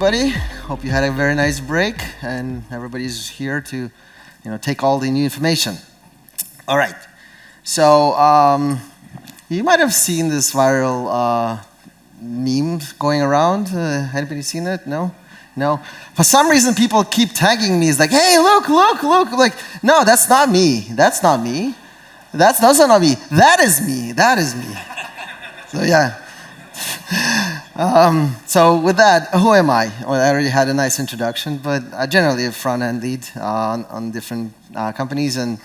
everybody. Hope you had a very nice break, and everybody's here to, take all the new information. All right. So you might have seen this viral meme going around. Anybody seen it? No? No? For some reason, people keep tagging me. It's like, hey, look. Like, no, that's not me. That's not me. That's not me. That is me. That is me. So, yeah. So with that, who am I? Well, I already had a nice introduction, but generally a front-end lead on different companies and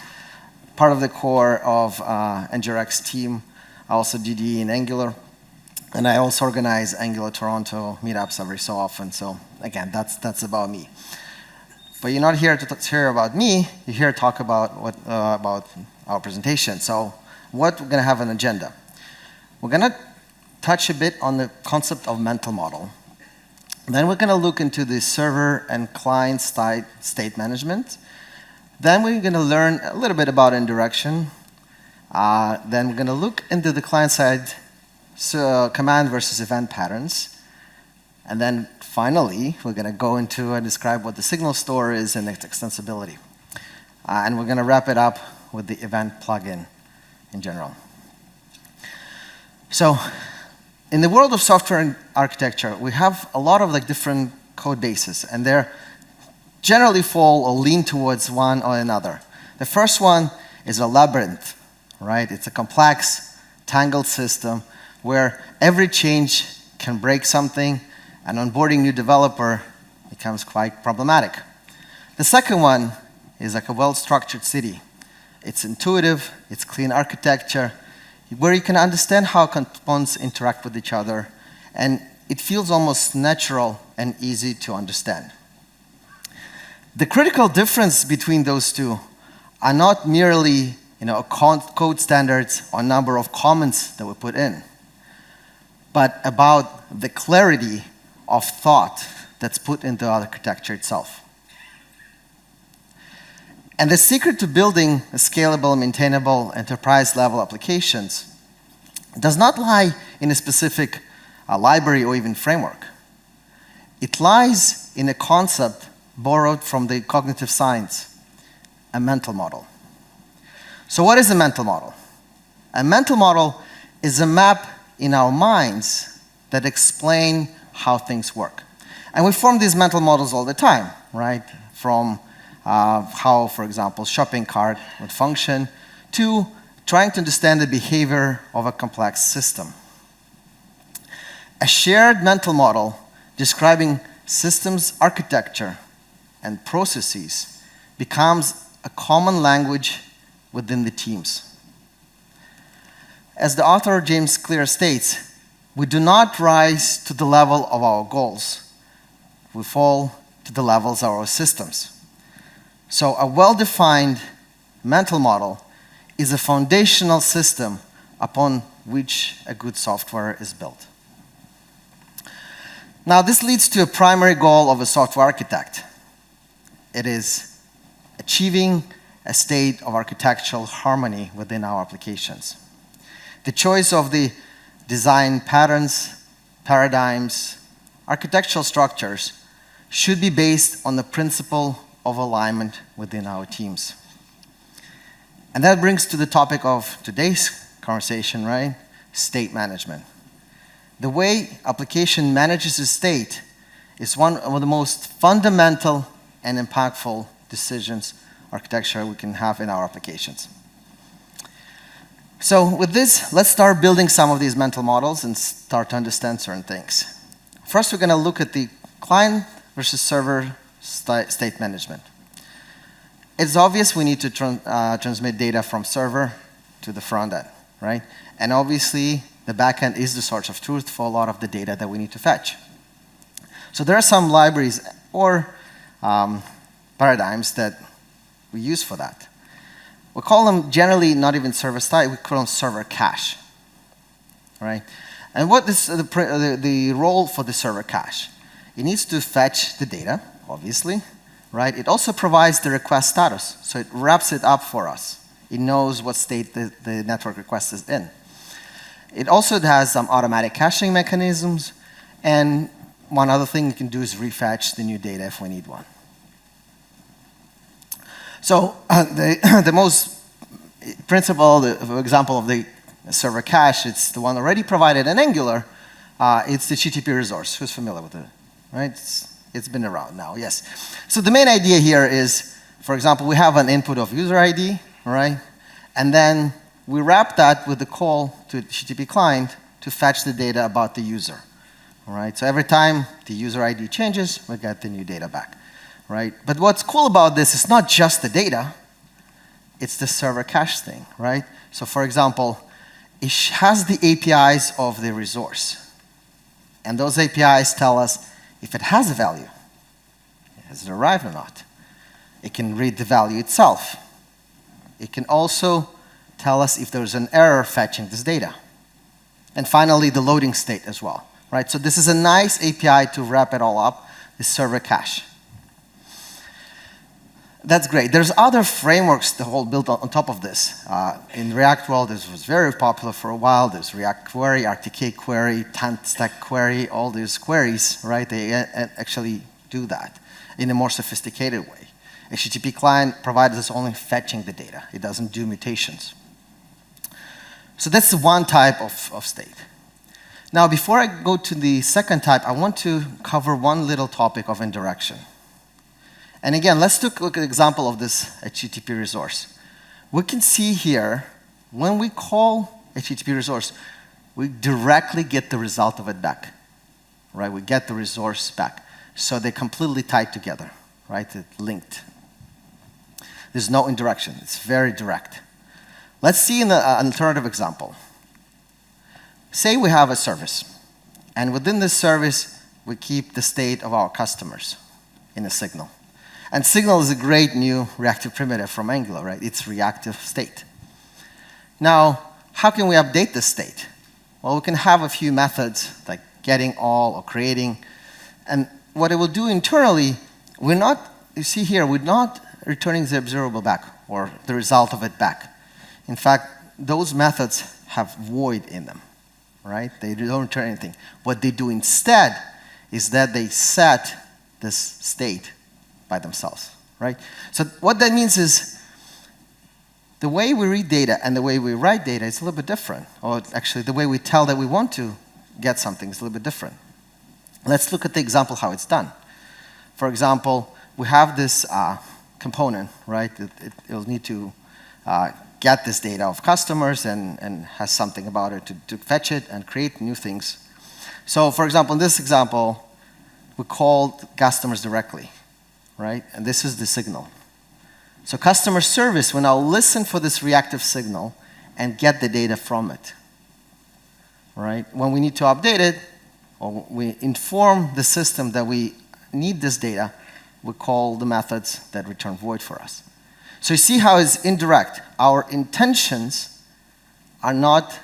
part of the core of NgRx team. I also DD in Angular, and I also organize Angular Toronto meetups every so often. So again, that's about me. But you're not here to hear about me. You're here to talk about about our presentation. So what we're going to have an agenda. We're going to touch a bit on the concept of mental model. Then we're going to look into the server and client state management. Then we're going to learn a little bit about indirection. Then we're going to look into the client-side command versus event patterns. And then finally, we're going to go into and describe what the SignalStore is and its extensibility. And we're going to wrap it up with the event plugin in general. So, in the world of software and architecture, we have a lot of different code bases, and they generally fall or lean towards one or another. The first one is a labyrinth, right? It's a complex, tangled system where every change can break something, and onboarding new developer becomes quite problematic. The second one is like a well-structured city. It's intuitive, it's clean architecture, where you can understand how components interact with each other, and it feels almost natural and easy to understand. The critical difference between those two are not merely code standards or number of comments that we put in, but about the clarity of thought that's put into the architecture itself. And the secret to building a scalable, maintainable, enterprise-level applications does not lie in a specific library or even framework. It lies in a concept borrowed from the cognitive science, a mental model. So what is a mental model? A mental model is a map in our minds that explain how things work. And we form these mental models all the time, right? From how, for example, shopping cart would function, to trying to understand the behavior of a complex system. A shared mental model describing systems architecture and processes becomes a common language within the teams. As the author James Clear states, we do not rise to the level of our goals. We fall to the levels of our systems. So a well-defined mental model is a foundational system upon which a good software is built. Now, this leads to a primary goal of a software architect. It is achieving a state of architectural harmony within our applications. The choice of the design patterns, paradigms, architectural structures should be based on the principle of alignment within our teams. And that brings to the topic of today's conversation, right? State management. The way application manages a state is one of the most fundamental and impactful decisions architecture we can have in our applications. So with this, let's start building some of these mental models and start to understand certain things. First, we're going to look at the client versus server state management. It's obvious we need to transmit data from server to the front end, right? And obviously, the backend is the source of truth for a lot of the data that we need to fetch. So there are some libraries or paradigms that we use for that. We call them generally not even server side, we call them server cache, right? And what is the role for the server cache? It needs to fetch the data, obviously, right? It also provides the request status, so it wraps it up for us. It knows what state the network request is in. It also has some automatic caching mechanisms, and one other thing we can do is refetch the new data if we need one. So the most principle, the example of the server cache, it's the one already provided in Angular. It's the GTP resource. Who's familiar with it? Right? It's been around now, yes. So the main idea here is, for example, we have an input of user ID, right? And then we wrap that with the call to the GTP client to fetch the data about the user. All right? So every time the user ID changes, we get the new data back. Right? But what's cool about this is not just the data, it's the server cache thing, right? So for example, it has the APIs of the resource. And those APIs tell us if it has a value. Has it arrived or not? It can read the value itself. It can also tell us if there's an error fetching this data. And finally, the loading state as well, right? So this is a nice API to wrap it all up, the server cache. That's great. There's other frameworks that all built on top of this. In React world, this was very popular for a while. There's React Query, RTK Query, Stack Query, all these queries, right? They actually do that in a more sophisticated way. HTTP client provides us only fetching the data. It doesn't do mutations. So that's one type of state. Now, before I go to the second type, I want to cover one little topic of indirection. And again, let's look at an example of this HTTP resource. We can see here, when we call HTTP resource, we directly get the result of it back, right? We get the resource back. So they're completely tied together, right? It's linked. There's no indirection. It's very direct. Let's see an alternative example. Say we have a service, and within this service, we keep the state of our customers in a signal. And signal is a great new reactive primitive from Angular, right? It's reactive state. Now, how can we update this state? Well, we can have a few methods like getting all or creating. And what it will do internally, we're not, you see here, we're not returning the observable back or the result of it back. In fact, those methods have void in them, right? They don't return anything. What they do instead is that they set this state by themselves, right? So what that means is the way we read data and the way we write data is a little bit different. Or actually, the way we tell that we want to get something is a little bit different. Let's look at the example how it's done. For example, we have this component, right? It'll need to get this data of customers and has something about it to fetch it and create new things. So for example, in this example, we called customers directly, right? And this is the signal. So customer service will now listen for this reactive signal and get the data from it, right? When we need to update it, or we inform the system that we need this data, we call the methods that return void for us. So you see how it's indirect. Our intentions are not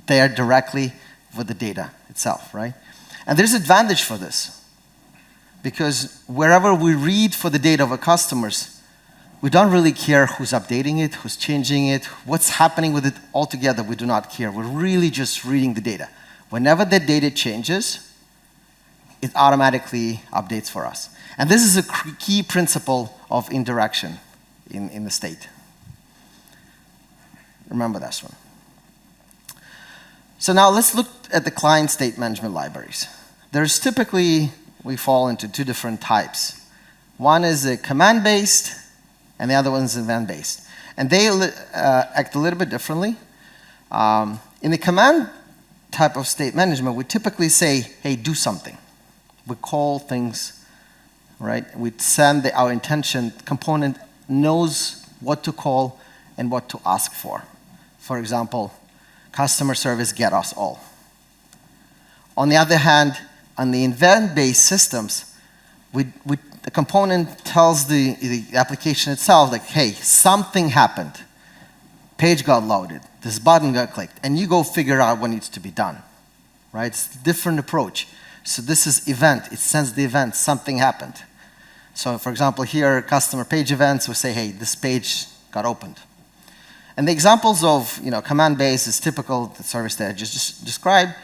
there directly with the data itself, right? And there's advantage for this, because wherever we read for the data of our customers, we don't really care who's updating it, who's changing it, what's happening with it altogether. We do not care. We're really just reading the data. Whenever the data changes, it automatically updates for us. And this is a key principle of indirection in the state. Remember this one. So now let's look at the client state management libraries. There's typically, we fall into two different types. One is a command-based, and the other one is event-based. And they act a little bit differently. In the command type of state management, we typically say, hey, do something. We call things, right? We send our intention component knows what to call and what to ask for. For example, customer service get us all. On the other hand, on the event-based systems, the component tells the application itself, like, hey, something happened. Page got loaded. This button got clicked. And you go figure out what needs to be done. Right? It's a different approach. So this is event. It sends the event. Something happened. So for example, here, customer page events, we say, hey, this page got opened. And the examples of command-based is typical, the service that I just described.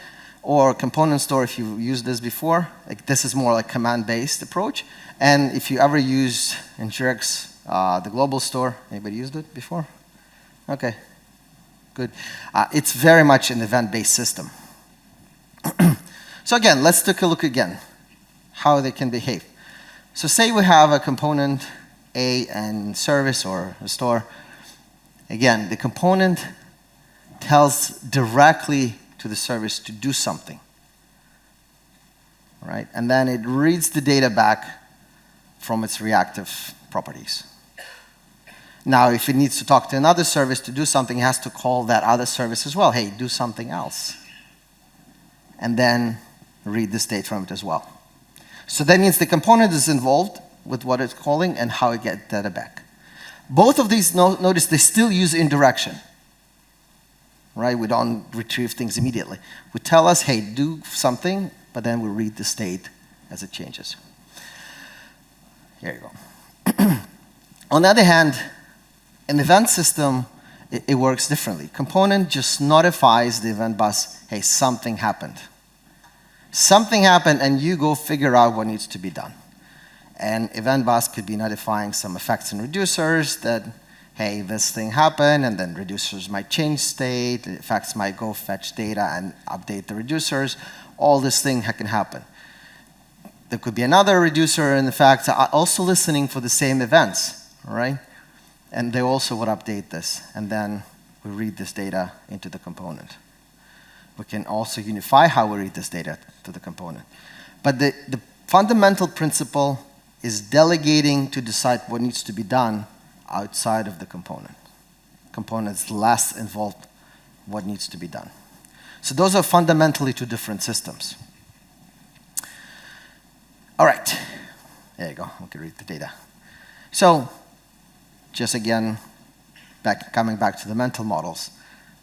or component store if you've used this before. Like, this is more like command-based approach. And if you ever used NgRx, the global store, anybody used it before? Okay, good. It's very much an event-based system. So again, let's take a look again, how they can behave. So say we have a component A and service or a store. Again, the component tells directly to the service to do something, right? And then it reads the data back from its reactive properties. Now, if it needs to talk to another service to do something, it has to call that other service as well. Hey, do something else. And then read the state from it as well. So that means the component is involved with what it's calling and how it gets data back. Both of these, notice they still use indirection, right? We don't retrieve things immediately. We tell us, hey, do something, but then we read the state as it changes. Here you go. On the other hand, an event system, it works differently. Component just notifies the event bus, hey, something happened. Something happened, and you go figure out what needs to be done. And event bus could be notifying some effects and reducers that, hey, this thing happened, and then reducers might change state, the effects might go fetch data and update the reducers. All this thing can happen. There could be another reducer, and the effects are also listening for the same events, all right? And they also would update this, and then we read this data into the component. We can also unify how we read this data to the component. But the fundamental principle is delegating to decide what needs to be done outside of the component. Component is less involved what needs to be done. So those are fundamentally two different systems. All right, there you go, we can read the data. So, just again, coming back to the mental models,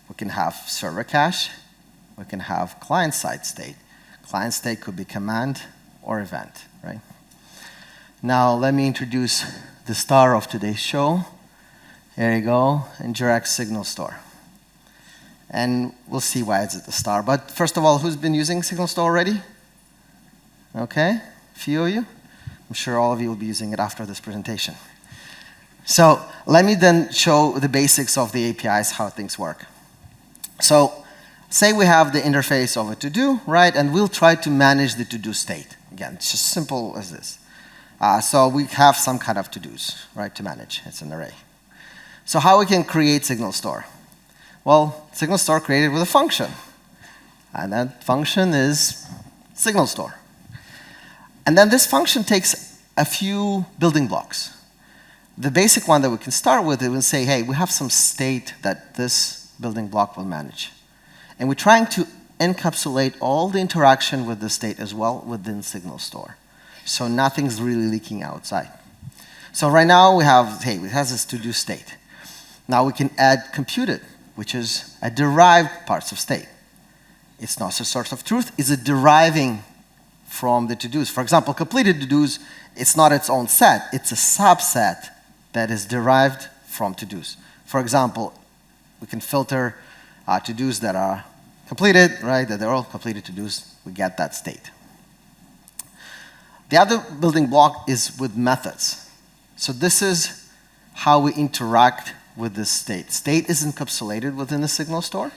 we can have server cache, we can have client-side state. Client state could be command or event, right? Now, let me introduce the star of today's show. There you go, NgRx SignalStore. And we'll see why it's at the star. But first of all, who's been using SignalStore already? Okay, a few of you. I'm sure all of you will be using it after this presentation. So let me then show the basics of the APIs, how things work. So say we have the interface of a to-do, right? And we'll try to manage the to-do state. Again, it's just simple as this. So we have some kind of to-dos, right, to manage. It's an array. So how we can create SignalStore? Well, SignalStore created with a function. And that function is SignalStore. And then this function takes a few building blocks. The basic one that we can start with, it will say, hey, we have some state that this building block will manage. And we're trying to encapsulate all the interaction with the state as well within SignalStore. So nothing's really leaking outside. So right now we have, hey, it has this to-do state. Now we can add computed, which is a derived parts of state. It's not a source of truth, it's a deriving from the to-dos. For example, completed to-dos, it's not its own set, it's a subset that is derived from to-dos. For example, we can filter to-dos that are completed, right, that they're all completed to-dos, we get that state. The other building block is with methods. So this is how we interact with this state. State is encapsulated within the SignalStore,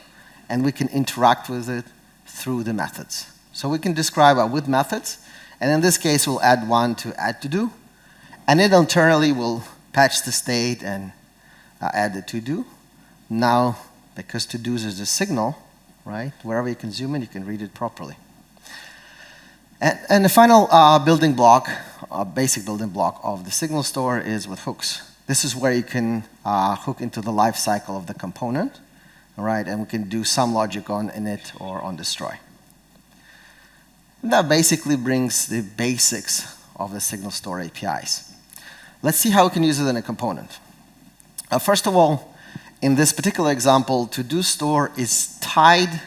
and we can interact with it through the methods. So we can describe with methods, and in this case, we'll add one to add to do, and it internally will patch the state and add the to do. Now, because to do's is a signal, right? Wherever you consume it, you can read it properly. And the final building block, basic building block of the SignalStore is with hooks. This is where you can hook into the life cycle of the component, all right? And we can do some logic on init or on destroy. And that basically brings the basics of the SignalStore APIs. Let's see how we can use it in a component. First of all, in this particular example, to-do store is tied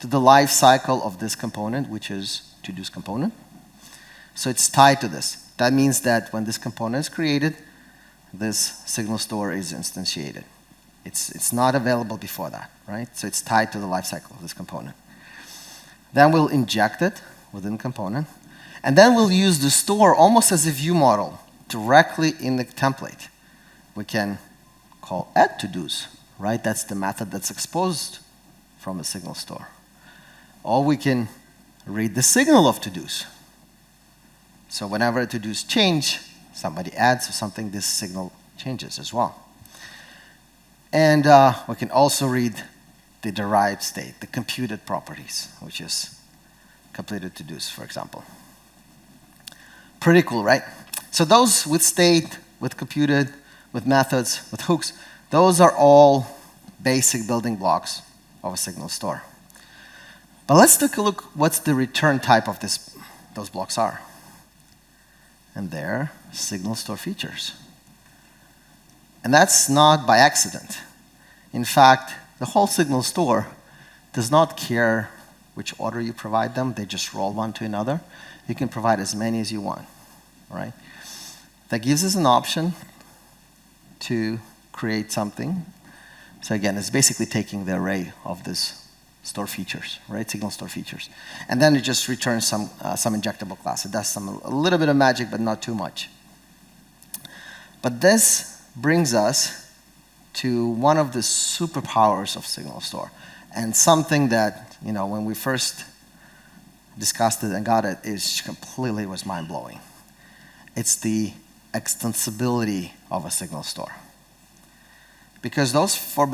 to the life cycle of this component, which is to-do's component. So it's tied to this. That means that when this component is created, this SignalStore is instantiated. It's not available before that, right? So it's tied to the life cycle of this component. Then we'll inject it within component. And then we'll use the store almost as a view model directly in the template. We can call add to-dos, right? That's the method that's exposed from the signal store. Or we can read the signal of to-dos. So whenever to-dos change, somebody adds or something, this signal changes as well. And we can also read the derived state, the computed properties, which is completed to-dos, for example. Pretty cool, right? So those with state, with computed, with methods, with hooks, those are all basic building blocks of a signal store. But let's take a look what's the return type of those blocks are. And they're signal store features. And that's not by accident. In fact, the whole signal store does not care which order you provide them. They just roll one to another. You can provide as many as you want, right? That gives us an option to create something. So again, it's basically taking the array of these store features, right? Signal store features. And then it just returns some injectable class. It does a little bit of magic, but not too much. But this brings us to one of the superpowers of signal store. And something that, when we first discussed it and got it, completely was mind-blowing. It's the extensibility of a signal store. Because those 4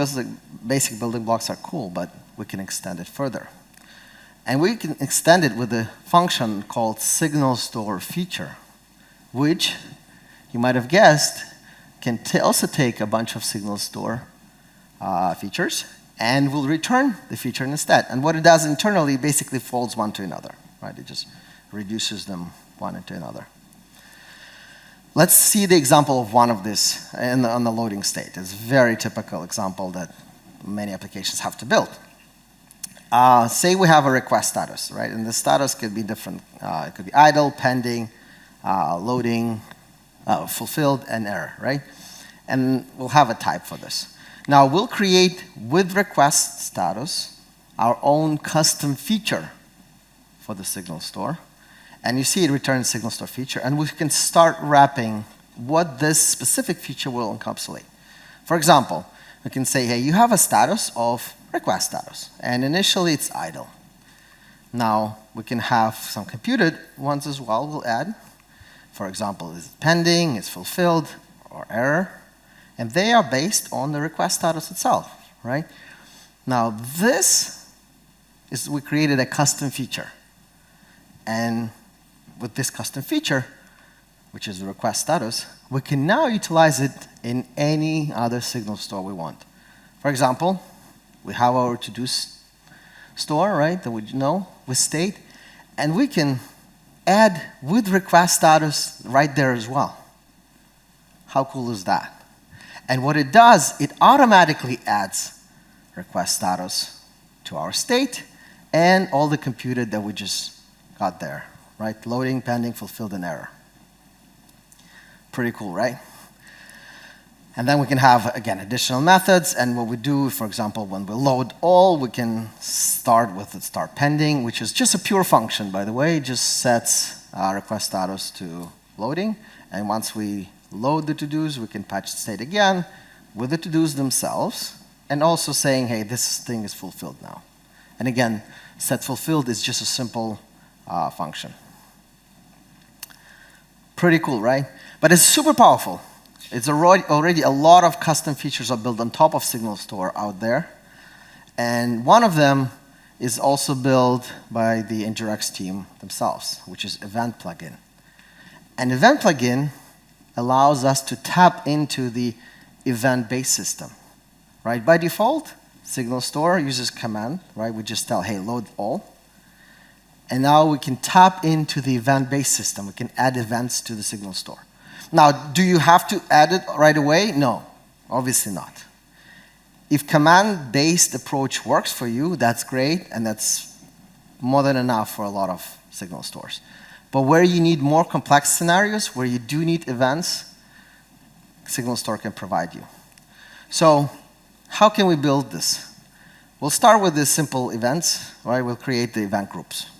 basic building blocks are cool, but we can extend it further. And we can extend it with a function called SignalStore feature, which you might have guessed can also take a bunch of SignalStore features and will return the feature instead. And what it does internally basically folds one to another, right? It just reduces them one into another. Let's see the example of one of this on the loading state. It's a very typical example that many applications have to build. Say we have a request status, right? And the status could be different. It could be idle, pending, loading, fulfilled, and error, right? And we'll have a type for this. Now we'll create, with request status, our own custom feature for the signal store. And you see it returns signal store feature, and we can start wrapping what this specific feature will encapsulate. For example, we can say, hey, you have a status of request status, and initially it's idle. Now we can have some computed ones as well. We'll add, for example, is it pending, is fulfilled, or error, and they are based on the request status itself, right? Now this is, we created a custom feature, and with this custom feature, which is the request status, we can now utilize it in any other signal store we want. For example, we have our to-do store, right, that we know with state, and we can add with request status right there as well. How cool is that? And what it does, it automatically adds request status to our state and all the computed that we just got there, right? Loading, pending, fulfilled, and error. Pretty cool, right? And then we can have, again, additional methods. And what we do, for example, when we load all, we can start with the start pending, which is just a pure function, by the way. It just sets request status to loading. And once we load the to-dos, we can patch the state again with the to-dos themselves, and also saying, hey, this thing is fulfilled now. And again, set fulfilled is just a simple function. Pretty cool, right? But it's super powerful. It's already a lot of custom features are built on top of SignalStore out there. And one of them is also built by the NgRx team themselves, which is Event Plugin. An Event Plugin allows us to tap into the event-based system, right? By default, SignalStore uses command, right? We just tell, hey, load all. And now we can tap into the event-based system. We can add events to the SignalStore. Now, do you have to add it right away? No, obviously not. If command-based approach works for you, that's great, and that's more than enough for a lot of signal stores. But where you need more complex scenarios, where you do need events, SignalStore can provide you. So how can we build this? We'll start with these simple events, right? We'll create the event groups.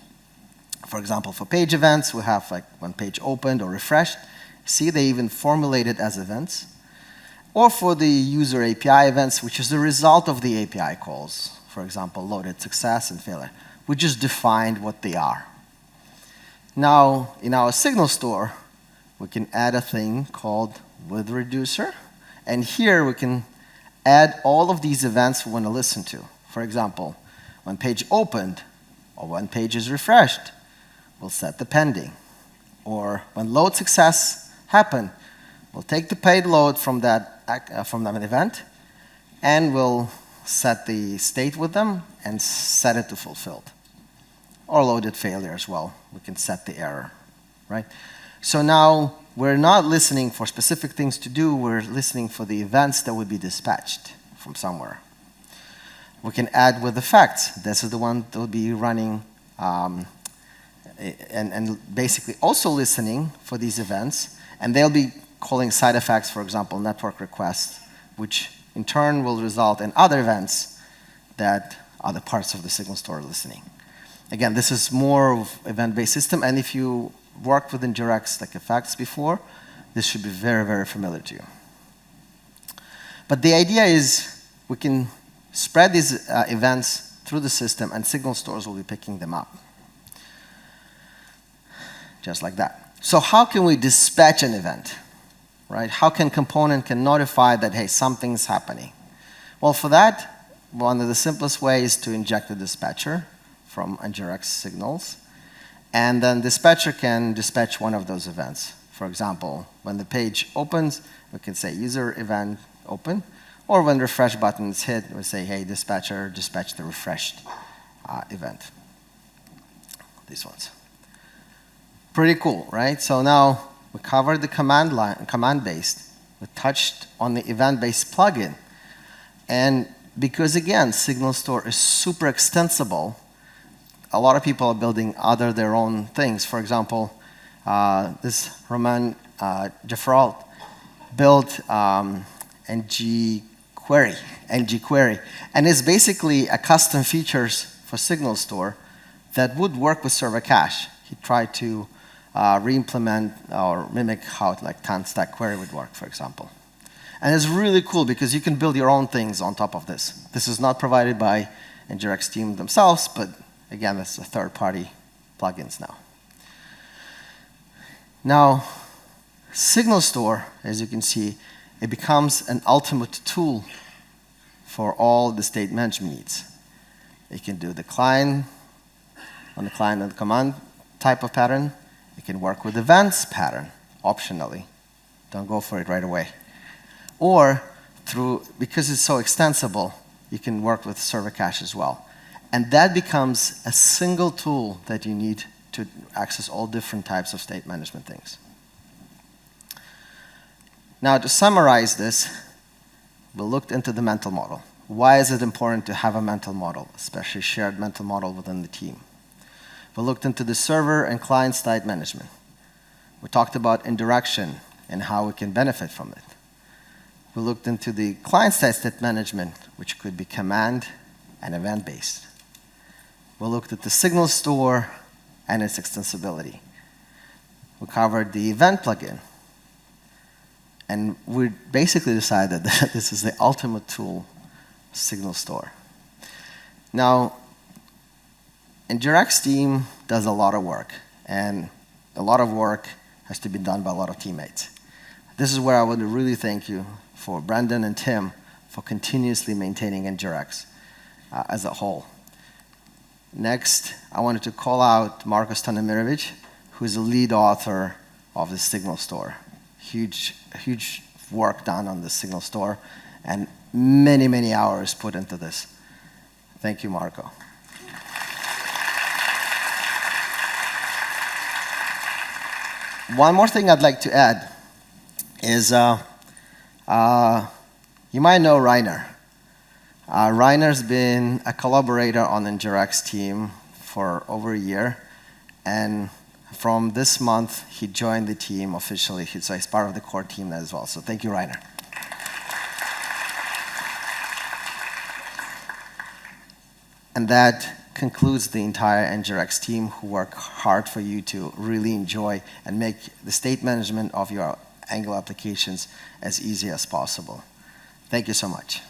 For example, for page events, we have like when page opened or refreshed. See, they even formulated as events. Or for the user API events, which is the result of the API calls. For example, loaded success and failure. We just defined what they are. Now, in our SignalStore, we can add a thing called with reducer. And here we can add all of these events we want to listen to. For example, when page opened or when page is refreshed, we'll set the pending. Or when load success happened, we'll take the paid load from that event and we'll set the state with them and set it to fulfilled. Or loaded failure as well. We can set the error, right? So now we're not listening for specific things to do, we're listening for the events that would be dispatched from somewhere. We can add with effects. This is the one that will be running and basically also listening for these events, and they'll be calling side effects, for example, network requests, which in turn will result in other events that other parts of the SignalStore are listening. Again, this is more of event-based system, and if you worked with NgRx like effects before, this should be very, very familiar to you. But the idea is we can spread these events through the system, and SignalStores will be picking them up. Just like that. So how can we dispatch an event? Right? How can component can notify that, hey, something's happening? Well, for that, one of the simplest ways is to inject a dispatcher from NgRx signals, and then dispatcher can dispatch one of those events. For example, when the page opens, we can say user event open, or when refresh button is hit, we say, hey, dispatcher, dispatch the refreshed event. These ones. Pretty cool, right? So now we covered the command-based. We touched on the event-based plugin. And because, again, SignalStore is super extensible, a lot of people are building their own things. For example, this Roman Jafferalt built NgQuery. And it's basically a custom features for SignalStore that would work with server cache. He tried to re-implement or mimic how like TAN-stack query would work, for example. And it's really cool because you can build your own things on top of this. This is not provided by NgRx team themselves, but again, it's a third-party plugins now. Now, SignalStore, as you can see, it becomes an ultimate tool for all the state management needs. It can do the client on the client and the command type of pattern. It can work with events pattern, optionally. Don't go for it right away. Or because it's so extensible, you can work with server cache as well. And that becomes a single tool that you need to access all different types of state management things. Now, to summarize this, we looked into the mental model. Why is it important to have a mental model, especially shared mental model within the team? We looked into the server and client state management. We talked about indirection and how we can benefit from it. We looked into the client state management, which could be command and event-based. We looked at the SignalStore and its extensibility. We covered the event plugin. And we basically decided that this is the ultimate tool, SignalStore. Now, NgRx team does a lot of work, and a lot of work has to be done by a lot of teammates. This is where I would really thank you for Brendan and Tim for continuously maintaining NgRx as a whole. Next, I wanted to call out Marko Stanimirovic, who is the lead author of the SignalStore. Huge work done on the SignalStore, and many, many hours put into this. Thank you, Marko. One more thing I'd like to add is you might know Rainer. Rainer's been a collaborator on the NgRx team for over a year, and from this month, he joined the team officially, so he's part of the core team as well. So thank you, Rainer. And that concludes the entire NgRx team who work hard for you to really enjoy and make the state management of your Angular applications as easy as possible. Thank you so much.